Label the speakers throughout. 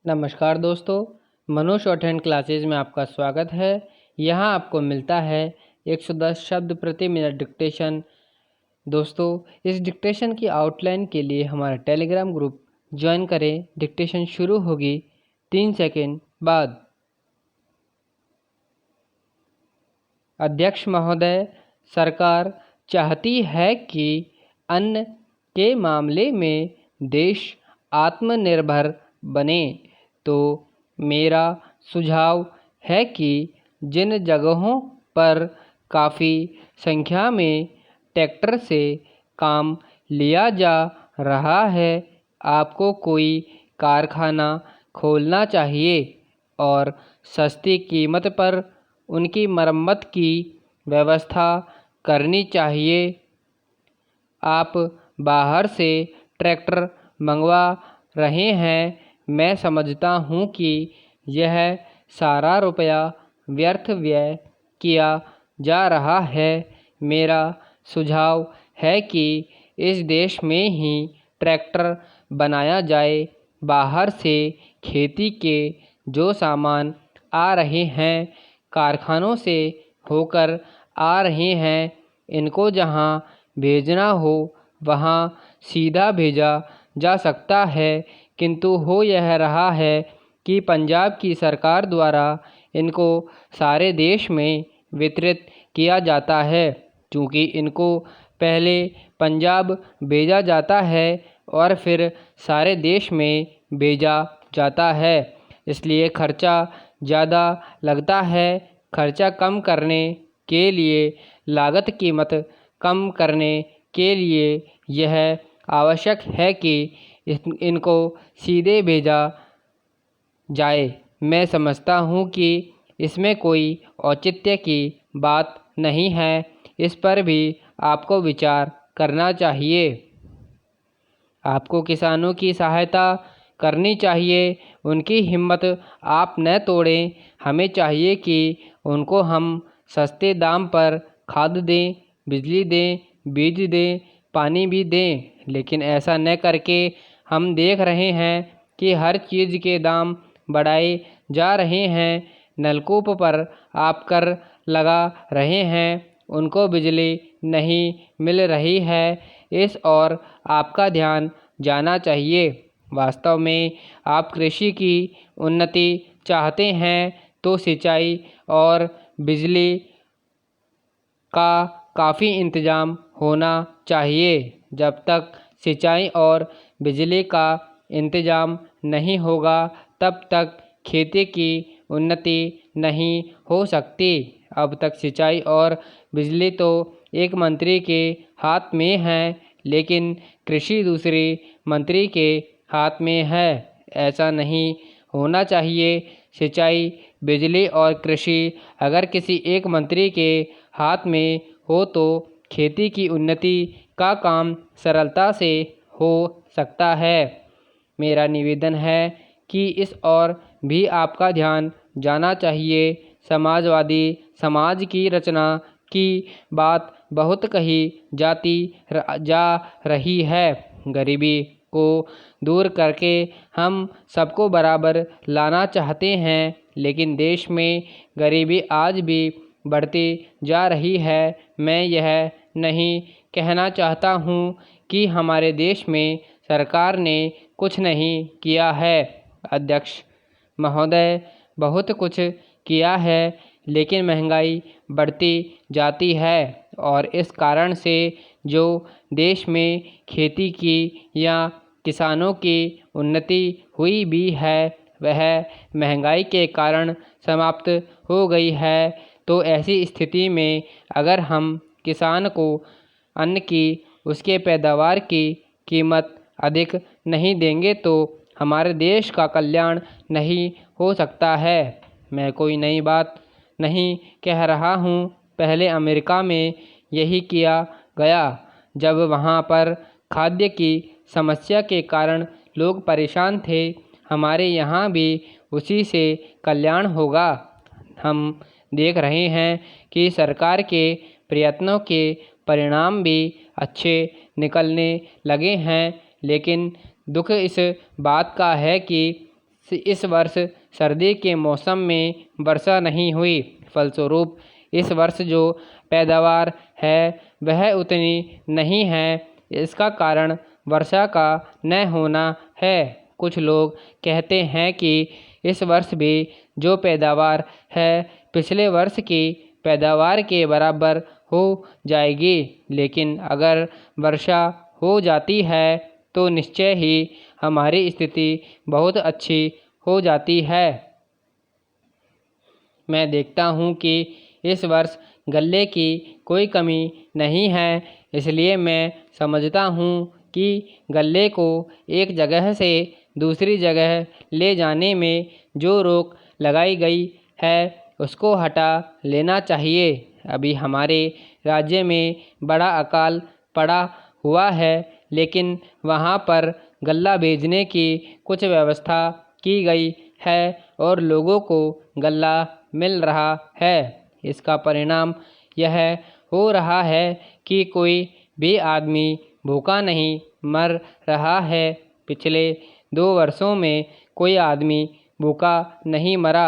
Speaker 1: नमस्कार दोस्तों, Manoj short hand classes में आपका स्वागत है। यहाँ आपको मिलता है 110 शब्द प्रति मिनट डिक्टेशन। दोस्तों, इस डिक्टेशन की आउटलाइन के लिए हमारा टेलीग्राम ग्रुप ज्वाइन करें। डिक्टेशन शुरू होगी 3 सेकंड बाद। अध्यक्ष महोदय, सरकार चाहती है कि अन्न के मामले में देश आत्मनिर्भर बने, तो मेरा सुझाव है कि जिन जगहों पर काफ़ी संख्या में ट्रैक्टर से काम लिया जा रहा है, आपको कोई कारखाना खोलना चाहिए और सस्ती कीमत पर उनकी मरम्मत की व्यवस्था करनी चाहिए। आप बाहर से ट्रैक्टर मंगवा रहे हैं, मैं समझता हूँ कि यह सारा रुपया व्यर्थ व्यय किया जा रहा है। मेरा सुझाव है कि इस देश में ही ट्रैक्टर बनाया जाए। बाहर से खेती के जो सामान आ रहे हैं, कारखानों से होकर आ रहे हैं, इनको जहाँ भेजना हो वहाँ सीधा भेजा जा सकता है, किंतु हो यह रहा है कि पंजाब की सरकार द्वारा इनको सारे देश में वितरित किया जाता है। चूँकि इनको पहले पंजाब भेजा जाता है और फिर सारे देश में भेजा जाता है, इसलिए खर्चा ज़्यादा लगता है। खर्चा कम करने के लिए, लागत कीमत कम करने के लिए यह आवश्यक है कि इनको सीधे भेजा जाए। मैं समझता हूँ कि इसमें कोई औचित्य की बात नहीं है, इस पर भी आपको विचार करना चाहिए। आपको किसानों की सहायता करनी चाहिए, उनकी हिम्मत आप न तोड़ें। हमें चाहिए कि उनको हम सस्ते दाम पर खाद दें, बिजली दें, बीज दें, पानी भी दें, लेकिन ऐसा न करके हम देख रहे हैं कि हर चीज़ के दाम बढ़ाए जा रहे हैं। नलकूप पर आप कर लगा रहे हैं, उनको बिजली नहीं मिल रही है। इस ओर आपका ध्यान जाना चाहिए। वास्तव में आप कृषि की उन्नति चाहते हैं तो सिंचाई और बिजली का काफ़ी इंतज़ाम होना चाहिए। जब तक सिंचाई और बिजली का इंतज़ाम नहीं होगा, तब तक खेती की उन्नति नहीं हो सकती। अब तक सिंचाई और बिजली तो एक मंत्री के हाथ में है, लेकिन कृषि दूसरे मंत्री के हाथ में है। ऐसा नहीं होना चाहिए। सिंचाई, बिजली और कृषि अगर किसी एक मंत्री के हाथ में हो तो खेती की उन्नति का काम सरलता से हो सकता है। मेरा निवेदन है कि इस ओर भी आपका ध्यान जाना चाहिए। समाजवादी समाज की रचना की बात बहुत कही जा रही है। गरीबी को दूर करके हम सबको बराबर लाना चाहते हैं, लेकिन देश में गरीबी आज भी बढ़ती जा रही है। मैं यह नहीं कहना चाहता हूँ कि हमारे देश में सरकार ने कुछ नहीं किया है। अध्यक्ष महोदय, बहुत कुछ किया है, लेकिन महंगाई बढ़ती जाती है और इस कारण से जो देश में खेती की या किसानों की उन्नति हुई भी है, वह महंगाई के कारण समाप्त हो गई है। तो ऐसी स्थिति में अगर हम किसान को अन्न की, उसके पैदावार की कीमत अधिक नहीं देंगे तो हमारे देश का कल्याण नहीं हो सकता है। मैं कोई नई बात नहीं कह रहा हूँ, पहले अमेरिका में यही किया गया, जब वहाँ पर खाद्य की समस्या के कारण लोग परेशान थे। हमारे यहाँ भी उसी से कल्याण होगा। हम देख रहे हैं कि सरकार के प्रयत्नों के परिणाम भी अच्छे निकलने लगे हैं, लेकिन दुख इस बात का है कि इस वर्ष सर्दी के मौसम में वर्षा नहीं हुई। फलस्वरूप इस वर्ष जो पैदावार है वह उतनी नहीं है। इसका कारण वर्षा का न होना है। कुछ लोग कहते हैं कि इस वर्ष भी जो पैदावार है पिछले वर्ष की पैदावार के बराबर हो जाएगी, लेकिन अगर वर्षा हो जाती है तो निश्चय ही हमारी स्थिति बहुत अच्छी हो जाती है। मैं देखता हूँ कि इस वर्ष गल्ले की कोई कमी नहीं है, इसलिए मैं समझता हूँ कि गल्ले को एक जगह से दूसरी जगह ले जाने में जो रोक लगाई गई है उसको हटा लेना चाहिए। अभी हमारे राज्य में बड़ा अकाल पड़ा हुआ है, लेकिन वहाँ पर गल्ला भेजने की कुछ व्यवस्था की गई है और लोगों को गल्ला मिल रहा है। इसका परिणाम यह हो रहा है कि कोई भी आदमी भूखा नहीं मर रहा है। पिछले 2 वर्षों में कोई आदमी भूखा नहीं मरा।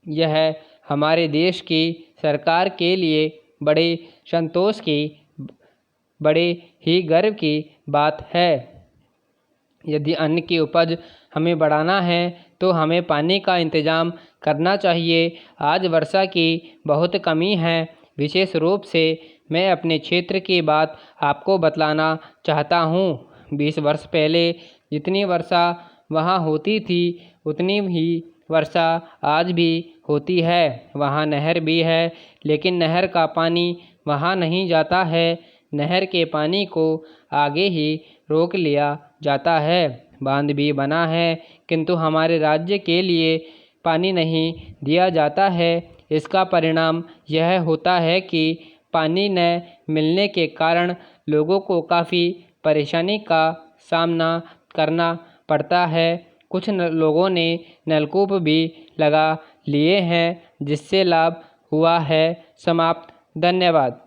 Speaker 1: यह हमारे देश की सरकार के लिए बड़े संतोष की, बड़े ही गर्व की बात है। यदि अन्न की उपज हमें बढ़ाना है तो हमें पानी का इंतज़ाम करना चाहिए। आज वर्षा की बहुत कमी है। विशेष रूप से मैं अपने क्षेत्र की बात आपको बतलाना चाहता हूँ। 20 वर्ष पहले जितनी वर्षा वहाँ होती थी उतनी ही वर्षा आज भी होती है। वहाँ नहर भी है, लेकिन नहर का पानी वहाँ नहीं जाता है। नहर के पानी को आगे ही रोक लिया जाता है। बांध भी बना है, किंतु हमारे राज्य के लिए पानी नहीं दिया जाता है। इसका परिणाम यह होता है कि पानी न मिलने के कारण लोगों को काफ़ी परेशानी का सामना करना पड़ता है। कुछ लोगों ने नलकूप भी लगा लिए हैं, जिससे लाभ हुआ है। समाप्त। धन्यवाद।